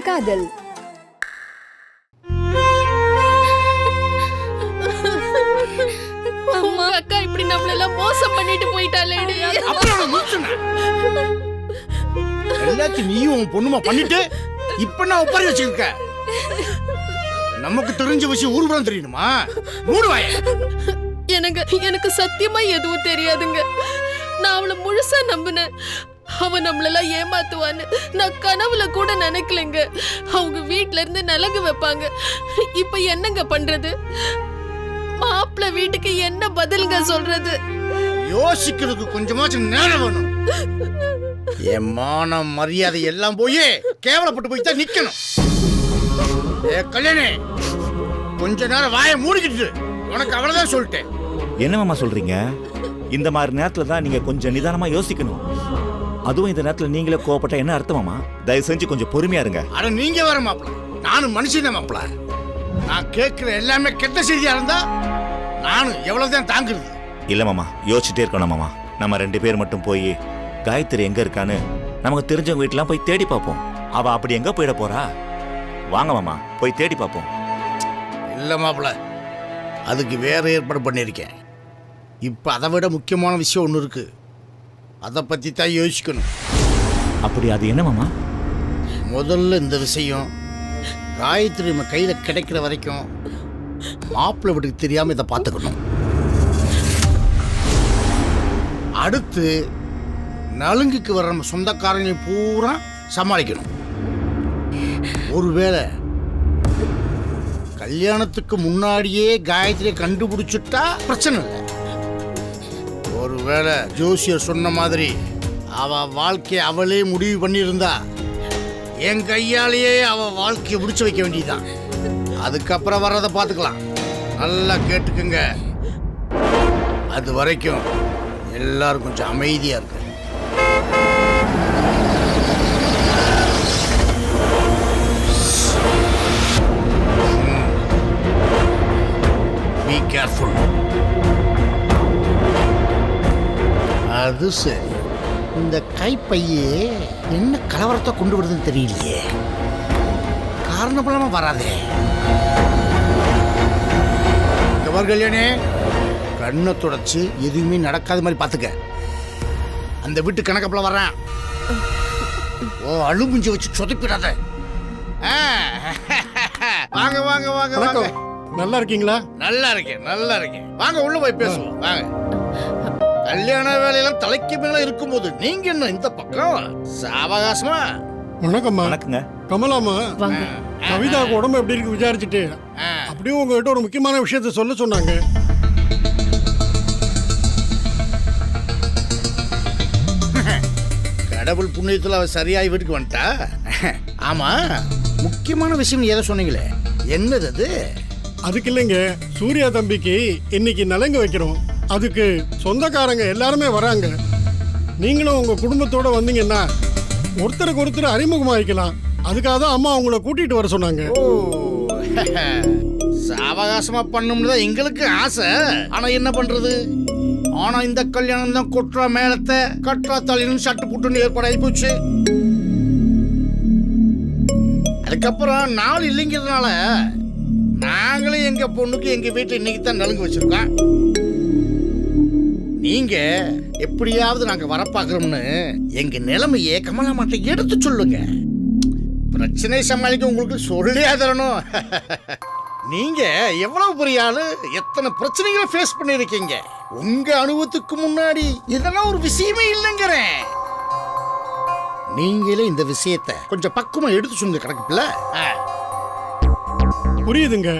காதல். அம்மா அக்கா இப்படி நம்மள எல்லாம் மோசம் பண்ணிட்டு போயிட்டாளேடி. எல்லாத்தையும் நீயும் உன் பொண்ணுமா பண்ணிட்டு இப்ப நான் ஒப்பாரி வச்சிருக்க. நமக்கு தெரிஞ்ச விஷயம் ஊர்வலம் தெரியணுமா? மூடுவாய. எனக்கு சத்தியமா எதுவும் தெரியாதுங்க. நான் அவளை முழுசா நம்பினேன். அவ நம்மளெல்லாம் ஏமாத்துவான்னு நான் கனவுல கூட நினைக்கலங்க. அவங்க வீட்ல இருந்து நலங்கு வைப்பாங்க. இப்ப என்னங்க பண்றது? மாப்பிள்ள வீட்டுக்கு என்ன பதிலுங்க சொல்றது? யோசிக்கிறதுக்கு கொஞ்சமாச்சும் நேரம் வேணும். என் மானம் மரியாதை எல்லாம் போய் கேவலப்பட்டு போய் தான் நிக்கணும். கல்யாணி கொஞ்ச நேரம் வாயை மூடிக்கிட்டு உனக்கு அவ்வளவுதான் சொல்லிட்டேன். என்ன மாமா சொல்றீங்க? இந்த மாதிரி நேரத்துல தான் நீங்க கொஞ்சம் நிதானமா யோசிக்கணும். அதுவும் இந்த நேரத்துல நீங்களே கோவப்பட்டா என்ன அர்த்தமாமா? தயவு செஞ்சு கொஞ்சம் பொறுமையா இருங்க. அட நீங்க வர மாப்பிள்ள, நானும் மனுஷன் மாப்பிள்ள. நான் கேட்கிற எல்லாமே கெட்ட செய்தியா இருந்தா நானும் எவ்வளவுதான் தாங்குறது. இல்ல மாமா, யோசிச்சுட்டே இருக்கணும் மாமா. நம்ம 2 பேர் மட்டும் போய் காயத்ரி எங்க இருக்கான்னு நமக்கு தெரிஞ்சவங்க வீட்டுலாம் போய் தேடி பார்ப்போம். அவ அப்படி எங்க போயிட போறா? வாங்க மாமா, போய் தேடி பார்ப்போம். இல்ல மாப்பிள்ள, அதுக்கு வேற ஏற்பாடு பண்ணியிருக்கேன். இப்ப அதை விட முக்கியமான விஷயம் ஒன்று இருக்கு. அதை பத்தி தான் யோசிக்கணும். அப்படி அது என்ன மாமா? முதல்ல இந்த விஷயம் காயத்ரி நம்ம கையில கிடைக்கிற வரைக்கும் மாப்பிள்ளை வீட்டுக்கு தெரியாம இதை பார்த்துக்கணும். அடுத்து நலுங்குக்கு வர நம்ம சொந்தக்காரங்களை பூரா சமாளிக்கணும். ஒருவேளை கல்யாணத்துக்கு முன்னாடியே காயத்ரியை கண்டுபிடிச்சிட்டா பிரச்சனை இல்லை. ஒருவேளை ஜோசியர் சொன்ன மாதிரி அவ வாழ்க்கையை அவளே முடிவு பண்ணியிருந்தா என் கையாலேயே அவ வாழ்க்கையை முடிச்சு வைக்க வேண்டியதுதான். அதுக்கப்புறம் வர்றதை பார்த்துக்கலாம். நல்லா கேட்டுக்குங்க. அது வரைக்கும் எல்லாரும் கொஞ்சம் அமைதியா இருக்கு. Be careful. அது சரி, இந்த கைப்பையே என்ன கலவரத்தை கொண்டு வருதுன்னு தெரியலையே. காரணப்படாம வராதே. கல்யாணே, கண்ணை தொடச்சு எதுவுமே நடக்காத மாதிரி பார்த்துக்க. அந்த வீட்டு கணக்கப்பல வர்றேன். ஓ அழுமுஞ்சி வச்சு சொதப்பிடாத. வாங்க வாங்க வாங்க வாங்க. நல்லா இருக்கீங்களா? நல்லா இருக்கேன், நல்லா இருக்கேன். வாங்க உள்ள போய் பேசுவோம். வாங்க. கல்யாண வேலையெல்லாம் தலைக்கு மேல இருக்கும்போது நீங்க என்ன இந்த பக்கம் சாவகாசமா? வணக்கம்மா. வணக்கங்க. கமலாமா, கவிதாவுக்கு உடம்பு எப்படி இருக்கு விசாரிச்சுட்டு அப்படியே உங்ககிட்ட ஒரு முக்கியமான விஷயத்த சொல்ல சொன்னாங்க. கடவுள் புண்ணியத்துல அவ சரியாய் வீட்டுக்கு வந்துட்டா. ஆமா, முக்கியமான விஷயம் எதை சொன்னீங்களே, என்னது அது? அதுக்கு இல்லைங்க, சூர்யா தம்பிக்கு இன்னைக்கு நலங்கு வைக்கிறோம். அதுக்கு சொந்தக்காரங்க எல்லாருமே வராங்க. நீங்களும் உங்க குடும்பத்தோட வந்தீங்கன்னா ஒருத்தருக்கு ஒருத்தர் அறிமுகமாகிக்கலாம். அதுக்காக தான் அம்மா உங்களை கூட்டிட்டு வர சொன்னாங்க. சாவகாசமா பண்ணணும்னு தான் எங்களுக்கு ஆசை. ஆனா என்ன பண்றது? ஆனா இந்த கல்யாணம் தான் கொற்றா மேலத்தை கற்றா தலையிலும் சட்டு புட்டுன்னு ஏற்பாடாகி போச்சு. அதுக்கப்புறம் நாள் இல்லைங்கிறதுனால நாங்களும் எங்க பொண்ணுக்கு எங்க வீட்டுல இன்னைக்கு தான் நலுங்கு வச்சிருக்கோம். நீங்க எப்படியாவது நாங்க வரப்பாக்குறோம்னு எங்க நிலைமையை கமலாமாட்ட எடுத்து சொல்லுங்க. பிரச்சனை சமாளிக்க உங்களுக்கு சொல்லியா தரணும். நீங்க எவ்வளவு பெரிய ஆளு, எத்தனை பிரச்சனைகளை ஃபேஸ் பண்ணிருக்கீங்க. உங்க அனுபவத்துக்கு முன்னாடி இதெல்லாம் ஒரு விஷயமே இல்லைங்கிறேன். நீங்களே இந்த விஷயத்தை கொஞ்சம் பக்குவமா எடுத்து சொல்லுங்க. கணக்குல புரியுதுங்க.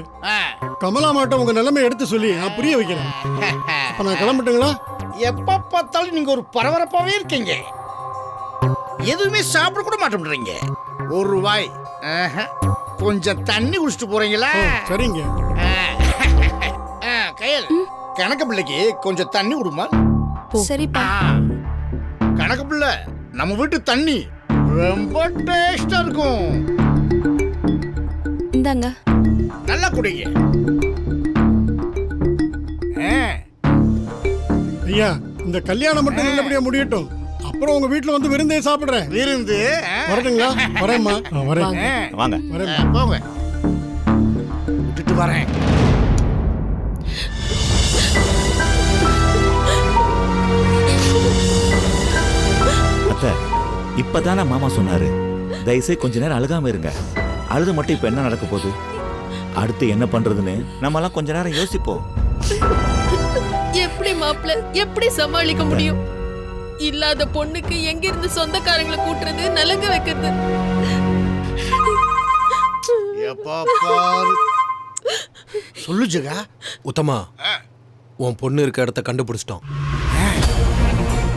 கமலாமாட்ட உங்க நிலைமை எடுத்து சொல்லி நான் புரிய வைக்கிறேன். அப்ப நான் கிளம்பட்டுங்களா? எப்ப பார்த்தாலும் நீங்க ஒரு பரபரப்பாவே இருக்கீங்க. எதுவுமே சாப்பிட கூட மாட்டேன்றீங்க. ஒரு வாய் கொஞ்சம் தண்ணி குடிச்சிட்டு போறீங்களா? சரிங்க. கையல், கணக்கு பிள்ளைக்கு கொஞ்சம் தண்ணி விடுமா? சரிப்பா. கணக்கு பிள்ளை, நம்ம வீட்டு தண்ணி ரொம்ப டேஸ்டா இருக்கும். இந்தாங்க. நல்லா குடிங்க. ஐயா, இந்த கல்யாணம் மட்டும் நல்லபடியா முடியட்டும். அப்புறம் உங்க வீட்டுல வந்து விருந்தே சாப்பிடுறேன். விருந்து வரட்டுங்களா? வரேம்மா. வரேன். வாங்க. வரேன். போங்க, விட்டுட்டு வரேன். அத்தை, இப்பதானே மாமா சொன்னாரு, தயவுசெய்து கொஞ்ச நேரம் அழுகாம இருங்க. அழுது மட்டும் இப்ப என்ன நடக்க போகுது? அடுத்து என்ன பண்றதுன்னு நம்மலாம் கொஞ்ச நேரம் யோசிப்போம். எப்படி மாப்பிள்ள எப்படி சமாளிக்க முடியும்? இல்லாத பொண்ணுக்கு எங்க இருந்து சொந்தக்காரங்களை கூட்டுறது, நலங்க வைக்கிறது? எப்பா பாரு. சொல்லு ஜெகா. உத்தமா, உன் பொண்ணு இருக்க இடத்த கண்டுபிடிச்சிட்டோம்.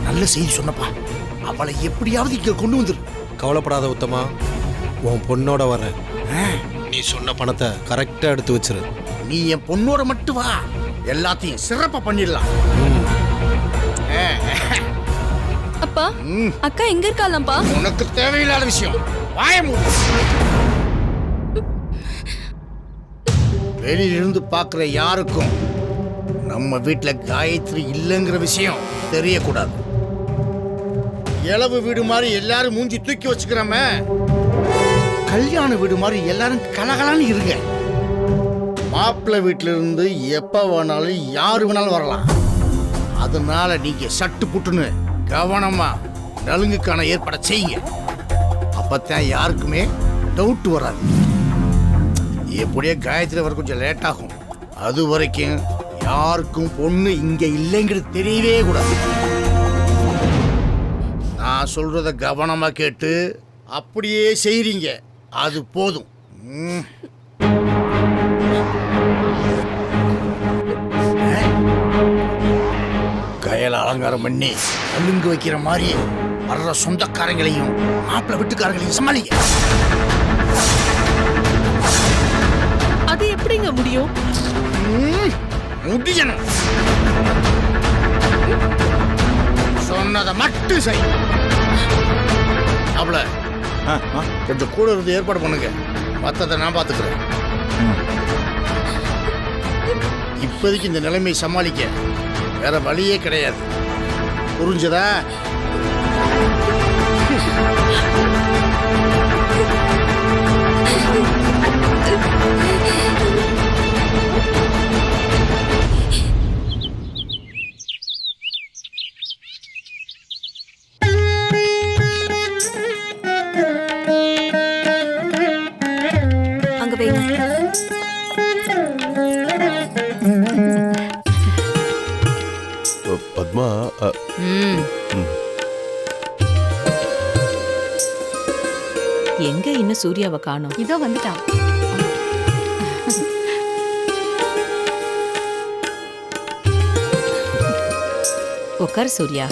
நல்ல செய்தி சொன்னப்பா. அவளை எப்படியாவது இங்க கொண்டு வந்துரு. கவலைப்படாத உத்தமா, உன் பொண்ணோட வரேன். நீ சொன்ன பணத்தை கரெக்டா எடுத்து வச்சிரு. நீ என் பொண்ணோட மட்டும் வா, எல்லாத்தையும் சிறப்பா பண்ணிடலாம். அப்பா, அக்கா எங்க இருக்காளாம்ப்பா? உனக்கு தேவையில்லாத விஷயம். வாய மூடு. வெளியிலிருந்து பார்க்குற யாருக்கும் நம்ம வீட்டுல காயத்ரி இல்லைங்கிற விஷயம் தெரியக்கூடாது. இளவு வீடு மாதிரி எல்லாரும் மூஞ்சி தூக்கி வச்சுக்கிறோமே, கல்யாண வீடு மாதிரி எல்லாரும் கலகலான்னு இருங்க. மாப்பிள்ளை வீட்டில இருந்து எப்ப வேணாலும் யாரு வேணாலும் வரலாம். அதனால நீங்க சட்டு புட்டுன்னு கவனமா நலுங்குக்கான ஏற்பாடை செய்யுங்க. அப்பத்தான் யாருக்குமே டவுட் வராது. எப்படியே காயத்ரி வர கொஞ்சம் லேட் ஆகும். அது வரைக்கும் யாருக்கும் பொண்ணு இங்க இல்லைங்கிறது தெரியவே கூடாது. நான் சொல்றத கவனமா கேட்டு அப்படியே செய்றீங்க, அது போதும். கயல அலங்காரம் பண்ணி அலுங்கு வைக்கிற மாதிரி வர்ற சொந்தக்காரங்களையும் மாப்பிள்ளை வீட்டுக்காரங்களையும் சமாளிக்க. அது எப்படிங்க முடியும்? முடியணும். சொன்னதை மட்டும் செய். அவள கொஞ்சம் கூட இருந்து ஏற்பாடு பண்ணுங்க, மற்றதை நான் பார்த்துக்கிறேன். இப்போதைக்கு இந்த நிலைமையை சமாளிக்க வேற வழியே கிடையாது. புரிஞ்சதா? அங்க வைங்க. பத்மா, எங்க இன்னும் சூர்யாவை காணோம்? இதோ வந்துட்டான். உட்கார் சூர்யா.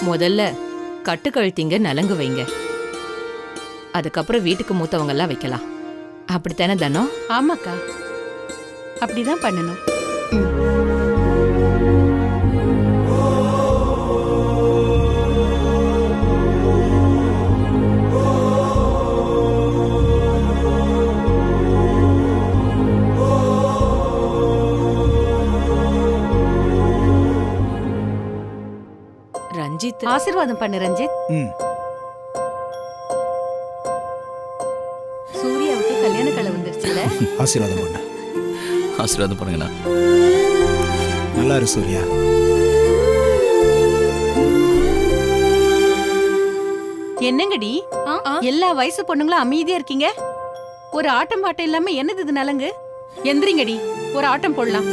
முதல்ல கட்டுக்கழுத்திங்க நலங்கு வைங்க. அதுக்கப்புறம் வீட்டுக்கு மூத்தவங்க எல்லாம் வைக்கலாம். அப்படித்தானே தானோ? ஆமாக்கா, அப்படிதான் பண்ணணும். ரஞ்சித் ஆசீர்வாதம் பண்ணு ரஞ்சித். சூர்யாவுக்கு கல்யாண கலை வந்துருச்சுல. ஆசீர்வாதம் பண்ண. ஆசீர்வாதம் பண்ணுங்கண்ணா. நல்லா இரு சூர்யா. என்னங்கடி, எல்லா வயசு பொண்ணுங்களும் அமைதியா இருக்கீங்க. ஒரு ஆட்டம் பாட்டம் இல்லாம என்னது இது நலங்கு? எந்திரிங்கடி, ஒரு ஆட்டம் போடலாம்.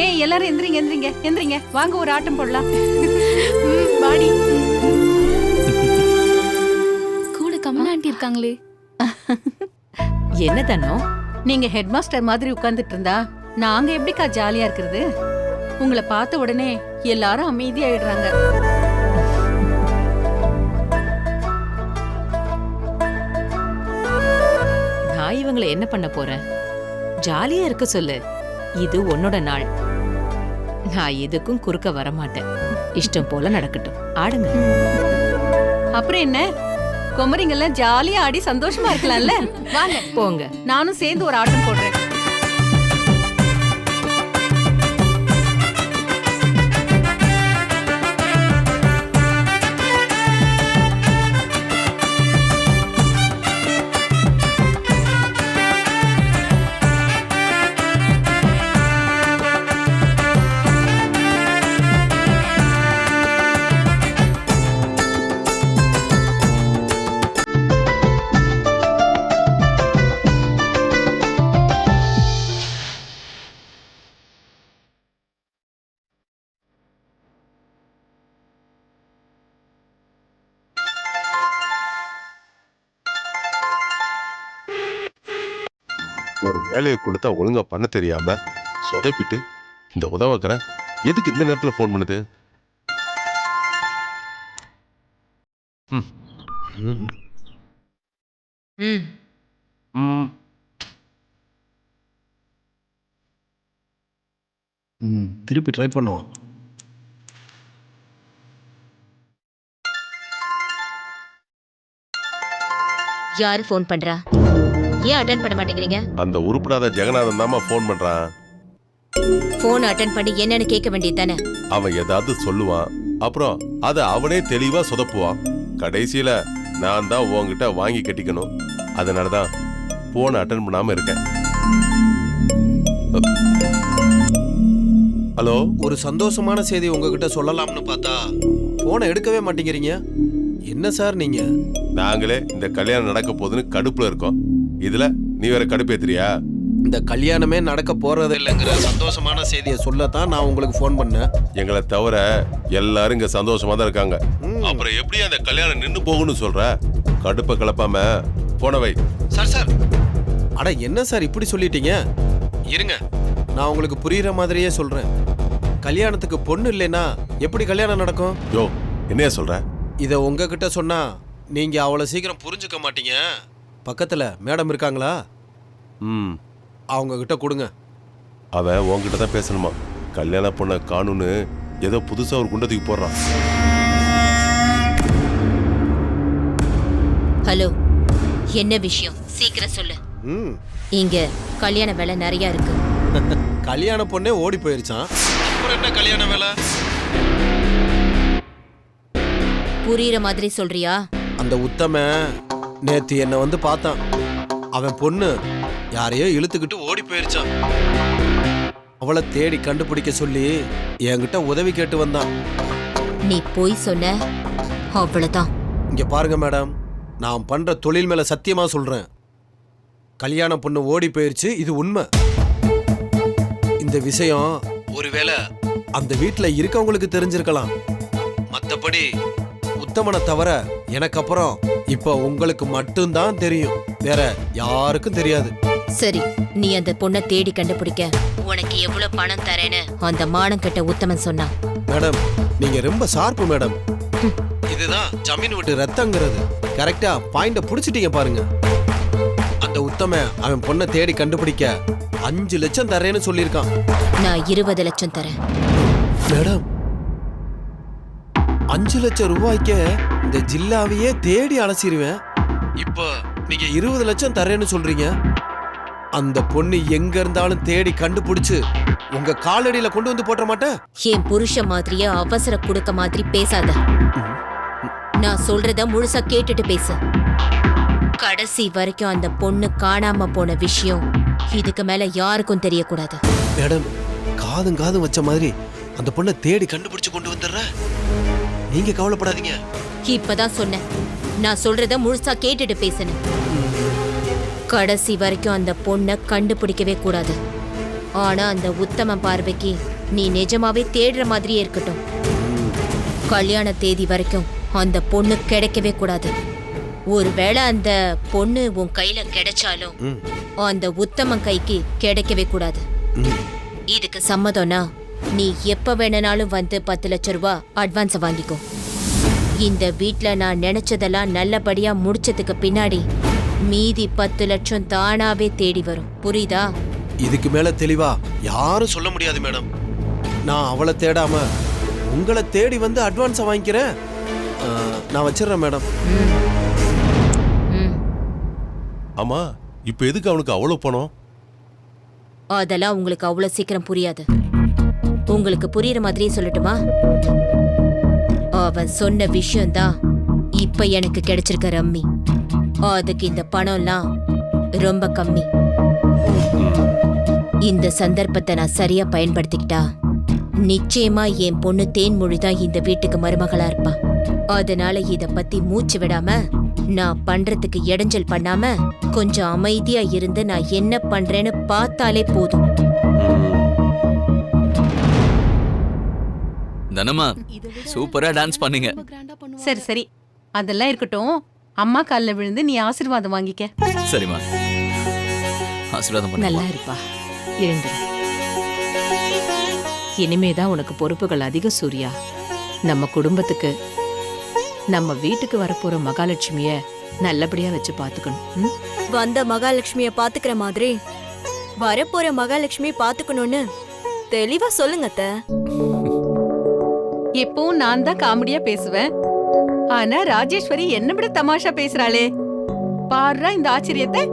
ஏய் எல்லாரும் எந்திரிங்க எந்திரிங்க எந்திரிங்க, வாங்க ஒரு ஆட்டம் போடலாம். பாடி கூட கமலா ஆண்டி இருக்காங்களே. என்ன தானோ? நீங்க ஹெட் மாஸ்டர் மாதிரி உட்கார்ந்துட்டு இருந்தா நாங்க எப்படிக்கா ஜாலியா இருக்கிறது? உங்களை பார்த்த உடனே எல்லாரும் அமைதியாயிடுறாங்க. நான் இவங்களை என்ன பண்ண போறேன்? ஜாலியா இருக்க சொல்லு. இது உன்னோட நாள். நான் எதுக்கும் குறுக்க வர மாட்டேன். இஷ்டம் போல நடக்கட்டும். ஆடுங்க. அப்புறம் என்ன, குமரிங்கெல்லாம் ஜாலியா ஆடி சந்தோஷமா இருக்கலாம்ல. வாங்க போங்க. நானும் சேர்ந்து ஒரு ஆட்டம் போடுறேன். ஒரு வேலையை கொடுத்தா ஒழுங்கா பண்ண தெரியாம சொதப்பிட்டு இந்த உதவுக்கிறேன். எதுக்கு இந்த நேரத்துல போன் பண்ணுது? திருப்பி ட்ரை பண்ணுவோம். யாரு ஃபோன் பண்றா? ஏன் அட்டெண்ட் பண்ண மாட்டேங்கிறீங்க? அந்த உருப்படாத ஜெகநாதன் தாமா போன் பண்றான். போன் அட்டெண்ட் பண்ணி என்னன்னு கேட்க வேண்டியது தானே? அவன் ஏதாவது சொல்லுவான், அப்புறம் அதை அவனே தெளிவா சொதப்புவான். கடைசியில நான் தான் உன்கிட்ட வாங்கி கட்டிக்கணும். அதனாலதான் போன் அட்டெண்ட் பண்ணாம இருக்கேன். ஹலோ, ஒரு சந்தோஷமான செய்தி உங்ககிட்ட சொல்லலாம்னு பார்த்தா போனை எடுக்கவே மாட்டேங்கிறீங்க. என்ன சார் நீங்க? நாங்களே இந்த கல்யாணம் நடக்க போகுதுன்னு கடுப்புல இருக்கோம். இதுல நீ வேற கடுப்பேத்துறியா? இந்த கல்யாணமே நடக்க போறது இல்லைங்கிற சந்தோஷமான செய்தியை சொல்லத்தான் நான் உங்களுக்கு ஃபோன் பண்ணேன். எங்களை தவிர எல்லாரும் இங்க சந்தோஷமா தான் இருக்காங்க. அப்புறம் எப்படி அந்த கல்யாணம் நின்னு போகும்னு சொல்ற? கடுப்பை கிளப்பாம போன வை. சார் அட என்ன சார் இப்படி சொல்லிட்டீங்க? இருங்க, நான் உங்களுக்கு புரியுற மாதிரியே சொல்றேன். கல்யாணத்துக்கு பொண்ணு இல்லைன்னா எப்படி கல்யாணம் நடக்கும்? யோ, என்னையா சொல்ற? இதை உங்ககிட்ட சொன்னா நீங்க அவ்வளவு சீக்கிரம் புரிஞ்சுக்க மாட்டீங்க. பக்கத்துல மேடம் இருக்காங்களா? அவங்க கிட்ட கொடுங்க. அவன் உன்கிட்ட தான் பேசணுமா? கல்யாண பொண்ணை காணுன்னு ஏதோ புதுசா ஒரு குண்டத்துக்கு போடுறான். ஹலோ, என்ன விஷயம்? சீக்கிரம் சொல்லு. இங்க கல்யாண வேலை நிறைய இருக்கு. கல்யாண பொண்ணே ஓடி போயிருச்சான். அப்புறம் என்ன கல்யாண வேலை? புரியுற மாதிரி சொல்றியா? அந்த உத்தம நேத்து என்ன வந்து பார்த்தான். அவன் பொண்ணு யாரையோ இழுத்துக்கிட்டு ஓடி போயிருச்சான். அவளை தேடி கண்டுபிடிக்க சொல்லி என்கிட்ட உதவி கேட்டு வந்தான். நீ போய் சொன்ன, அவ்வளவுதான். இங்க பாருங்க மேடம், நான் பண்ற தொழில் மேல சத்தியமா சொல்றேன். கல்யாண பொண்ணு ஓடி போயிருச்சு, இது உண்மை. இந்த விஷயம் ஒருவேளை அந்த வீட்டுல இருக்கவங்களுக்கு தெரிஞ்சிருக்கலாம். மத்தபடி உத்தமனை தவிர எனக்கு அப்புறம் இப்ப உங்களுக்கு மட்டும்தான் தெரியும். வேற யாருக்கும் தெரியாது. சரி, நீ அந்த பொண்ணை தேடி கண்டுபிடிக்க உனக்கு எவ்வளவு பணம் தரேன்னு அந்த மானம் கெட்ட உத்தமன் சொன்னான். மேடம், நீங்க ரொம்ப ஷார்ப்பு மேடம். இதுதான் ஜமீன் விட்டு ரத்தங்கிறது. கரெக்டா பாயிண்ட புடிச்சிட்டீங்க பாருங்க. அந்த உத்தம அவன் பொண்ணை தேடி கண்டுபிடிக்க 5 லட்சம் தரேன்னு சொல்லியிருக்கான். நான் 20 லட்சம் தரேன். மேடம், 5 லட்சம் ரூபாய்க்கு இந்த ஜில்லாவையே தேடி அலசிடுவேன். இப்போ நீங்க 20 லட்சம் தரேன்னு சொல்றீங்க. அந்த பொண்ணு எங்க இருந்தாலும் தேடி கண்டுபிடிச்சு உங்க காலடியில கொண்டு வந்து போட்ட மாட்டேன். என் புருஷ மாதிரியே அவசர குடுக்க மாதிரி பேசாத. நான் சொல்றத முழுசா கேட்டுட்டு பேசு. கடைசி வரைக்கும் அந்த பொண்ணு காணாம போன விஷயம் இதுக்கு மேல யாருக்கும் தெரியக்கூடாது. மேடம், காதும் வச்ச மாதிரி அந்த பொண்ணை தேடி கண்டுபிடிச்சு கொண்டு வந்துடுற. நீங்க கவலைப்படாதீங்க. இப்பதான் சொன்னேன், நான் சொல்றத முழுசா கேட்டுட்டு பேசணும். கடைசி வரைக்கும் அந்த பொண்ணை கண்டுபிடிக்கவே கூடாது. ஆனா அந்த உத்தம பார்வைக்கு நீ நிஜமாவே தேடுற மாதிரியே இருக்கட்டும். கல்யாண தேதி வரைக்கும் அந்த பொண்ணு கிடைக்கவே கூடாது. ஒருவேளை அந்த பொண்ணு உன் கையில கிடைச்சாலும் அந்த உத்தமன் கைக்கு கிடைக்கவே கூடாது. இதுக்கு சம்மதம்னா நீ எப்ப வேணும்னாலும் வந்து 10 லட்சம் ரூபாய் அட்வான்ஸ் வாங்கிக்கோ. இந்த வீட்ல நான் நினைச்சதெல்லாம் நல்லபடியா முடிச்சதுக்கு பின்னாடி மீதி 10 லட்சம் தானாவே தேடி வரும். புரியுதா? இதுக்கு மேல தெளிவா யாரும் சொல்ல முடியாது மேடம். நான் அவளை தேடாம உங்களை தேடி வந்து அட்வான்ஸை வாங்கிக்கிறேன். நான் வச்சிடுறேன் மேடம். ஆமா, இப்ப எதுக்கு அவனுக்கு அவ்வளவு பணம்? அதெல்லாம் உங்களுக்கு அவ்வளவு சீக்கிரம் புரியாது. உங்களுக்கு புரியுற மாதிரியே சொல்லட்டுமா? அவன் சொன்ன விஷயம்தான் இப்ப எனக்கு கிடைச்சிருக்க ரம்மி. அதுக்கு இந்த பணம்லாம் ரொம்ப கம்மி. இந்த சந்தர்ப்பத்தை நான் சரியா பயன்படுத்திக்கிட்டா நிச்சயமா என் பொண்ணு தேன்மொழி தான் இந்த வீட்டுக்கு மருமகளா இருப்பா. அதனால இத பத்தி மூச்சு விடாம, நான் பண்றதுக்கு இடைஞ்சல் பண்ணாம கொஞ்சம் அமைதியா இருந்து நான் என்ன பண்றேன்னு பார்த்தாலே போதும். தனமா சூப்பரா டான்ஸ் பண்ணீங்க. சரி சரி, அதெல்லாம் இருக்கட்டும். அம்மா காலில் விழுந்து நீ ஆசீர்வாதம் வாங்கிக்க. சரிம்மா, ஆசீர்வாதம் பண்ணு. நல்லா இருப்பா, எழுந்துரு. இனிமேதான் உனக்கு பொறுப்புகள் அதிகம் சூர்யா. நம்ம குடும்பத்துக்கு, நம்ம வீட்டுக்கு வரப்போற மகாலட்சுமிய நல்லபடியா வச்சு பாத்துக்கணும். வந்த மகாலட்சுமிய பாத்துக்கிற மாதிரி வரப்போற மகாலட்சுமி பாத்துக்கணும்னு தெளிவா சொல்லுங்க அத்தை. எப்பவும் நான் தான் காமெடியா பேசுவேன். ஆனா ராஜேஸ்வரி என்ன விட தமாஷா பேசுறாளே. பாருடா இந்த ஆச்சரியத்தை.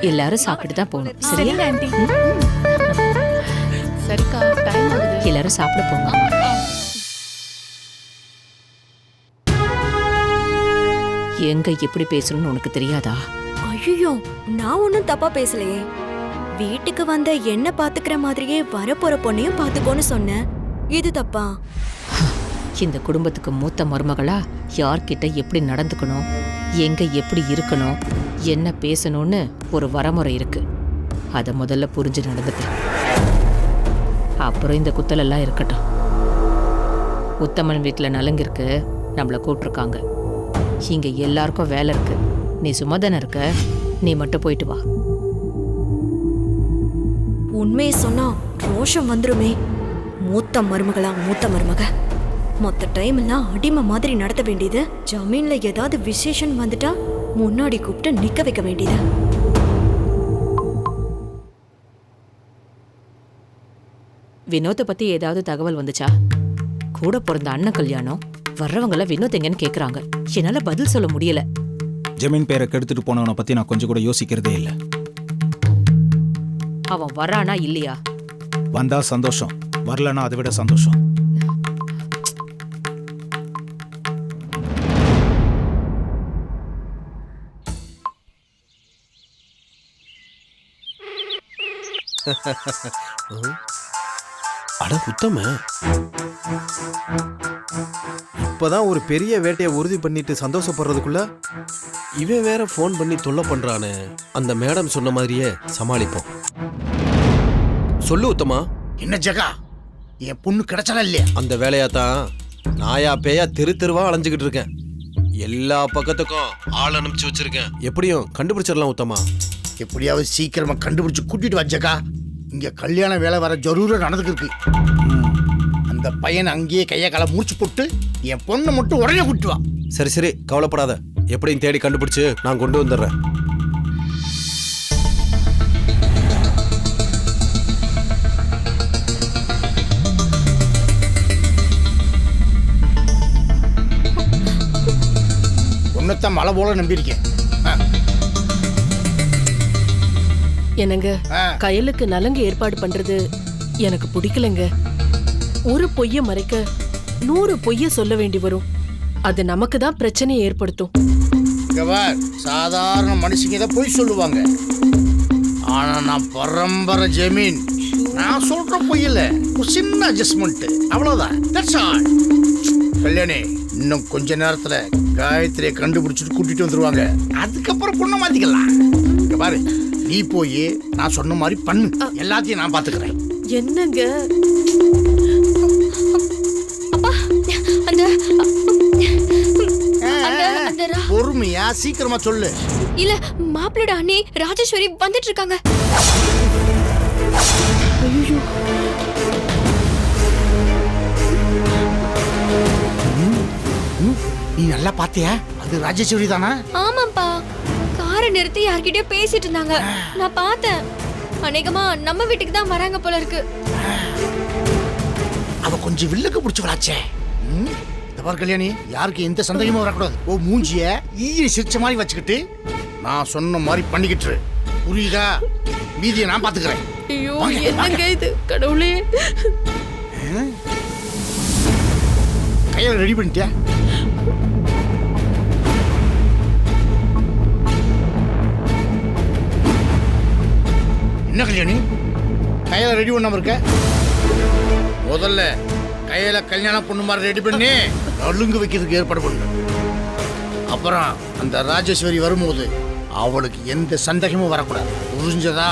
எல்லாரும் சாப்பிட்டு தான் போகணும். சரியா ஆண்டி? சரிக்கா, டைம் ஆகுது. எல்லாரும் சாப்பிட போங்க. எங்க எப்படி பேசணும்னு உனக்கு தெரியாதா? ஐயோ, நான் ஒன்னும் தப்பா பேசலையே. வீட்டுக்கு வந்த என்ன பாத்துக்கிற மாதிரியே வரப்போற பொண்ணையும் பாத்துக்கோன்னு சொன்னேன். இது தப்பா? இந்த குடும்பத்துக்கு மூத்த மருமகளா யார்கிட்ட எப்படி நடந்துக்கணும், எங்க எப்படி இருக்கணும், என்ன பேசணும்னு ஒரு வரமுறை இருக்கு. அத முதல்ல புரிஞ்சு நடந்துக்க. அப்புறம் இந்த குத்தலெல்லாம் இருக்கட்டும். உத்தமன் வீட்டுல நலங்கிருக்கு, நம்மள கூப்பிட்டுருக்காங்க. இங்க எல்லாருக்கும் வேலை இருக்கு. நீ சும்மாதானே இருக்க, நீ மட்டும் போயிட்டு வா. உண்மையை சொன்னா ரோஷம் வந்துருமே. மூத்த மருமகளா மூத்த மருமக, மொத்த டைம் எல்லாம் அடிமை மாதிரி நடத்த வேண்டியது. ஜமீன்ல ஏதாவது விசேஷம் வந்துட்டா முன்னாடி கூப்பிட்டு நிக்க வைக்க வேண்டியது. வினோத்தை பத்தி ஏதாவது தகவல் வந்துச்சா? கூட பிறந்த அண்ணன் கல்யாணம், வர்றவங்கள வினோத் எங்கன்னு கேக்குறாங்க. என்னால பதில் சொல்ல முடியல. ஜமீன் பேரை கெடுத்துட்டு போனவனை பத்தி நான் கொஞ்சம் கூட யோசிக்கிறதே இல்லை. அவன் வரானா இல்லையா? வந்தா சந்தோஷம், வரலன்னா அதை விட சந்தோஷம். அட உத்தம, இப்பதான் ஒரு பெரிய வேட்டையை உறுதி பண்ணிட்டு சந்தோஷப்படுறதுக்குள்ள இவன் வேற ஃபோன் பண்ணி தொல்லை பண்றானே. அந்த மேடம் சொன்ன மாதிரியே சமாளிப்போம். சொல்லு உத்தமா. என்ன ஜகா, என் பொண்ணு கிடைச்சாலா இல்லையா? அந்த வேலையாத்தான் நாயா பேயா தெரு தெருவா அலைஞ்சுக்கிட்டு இருக்கேன். எல்லா பக்கத்துக்கும் ஆள் அனுப்பிச்சு வச்சிருக்கேன். எப்படியும் கண்டுபிடிச்சிடலாம் உத்தமா. எப்படியாவது சீக்கிரமா கண்டுபிடிச்சு கூட்டிட்டு வா ஜகா. இங்க கல்யாண வேலை வர ஜரூரா நடந்துக்கு இருக்கு. அந்த பையன் அங்கேயே கைய கால முடிச்சு போட்டு என் பொண்ணை மட்டும் உடனே கூட்டிட்டு வா. சரி சரி, கவலைப்படாத. எப்படியும் தேடி கண்டுபிடிச்சு நான் கொண்டு வந்துடுறேன். ஒன்னத்தான் மழை போல நம்பியிருக்கேன். என்னங்க, கயலுக்கு நலங்கு ஏற்பாடு பண்றது எனக்கு பிடிக்கலங்க. ஒரு பொய்ய மறைக்க 100 பொய்ய சொல்ல வேண்டி வரும். அது நமக்கு தான் பிரச்சனையை ஏற்படுத்தும். சாதாரண மனுஷங்க தான் பொய் சொல்லுவாங்க. ஆனா நான் பரம்பரை ஜமீன். நான் சொல்ற பொய் இல்ல, ஒரு சின்ன அட்ஜஸ்ட்மெண்ட், அவ்வளவுதான். That's all. கல்யாணி, இன்னும் கொஞ்ச நேரத்துல காயத்ரியை கண்டுபிடிச்சிட்டு கூட்டிட்டு வந்துருவாங்க. அதுக்கப்புறம் பொண்ணை மாத்திக்கலாம். இங்க பாரு, நீ போய் நான் சொன்ன மாதிரி பண்ணு. எல்லாத்தையும் நான் பாத்துக்கிறேன். என்னங்க பொறுமையா சீக்கிரமா சொல்லு. இல்ல, மாப்பிளோட அண்ணி ராஜேஸ்வரி வந்துட்டு இருக்காங்க. நீ நல்லா பாத்தியா? அது ராஜேஸ்வரி தானா? ஆமாப்பா, காரை நிறுத்தி யார்கிட்டயோ பேசிட்டு இருந்தாங்க, நான் பார்த்தேன். அநேகமா நம்ம வீட்டுக்கு தான் வராங்க போல இருக்கு. அவ கொஞ்சம் வில்லுக்கு பிடிச்சி விளாச்சே. இந்த பார் கல்யாணி, யாருக்கு எந்த சந்தேகமும் வரக்கூடாது. ஓ மூஞ்சிய ஈய சிரிச்ச மாதிரி வச்சுக்கிட்டு நான் சொன்ன மாதிரி பண்ணிக்கிட்டு இரு. புரியுதா? மீதியை நான் பாத்துக்கிறேன். ஐயோ என்னங்க இது, கடவுளே. கையில ரெடி பண்ணிட்டியா? என்ன கல்யாணி கையில ரெடி பண்ணாம இருக்க? முதல்ல கையில கல்யாணம் பொண்ணு மாதிரி ரெடி பண்ணி நலுங்கு வைக்கிறதுக்கு ஏற்பாடு பண்ணு. அப்புறம் அந்த ராஜேஸ்வரி வரும்போது அவளுக்கு எந்த சந்தேகமும் வரக்கூடாது. புரிஞ்சதா?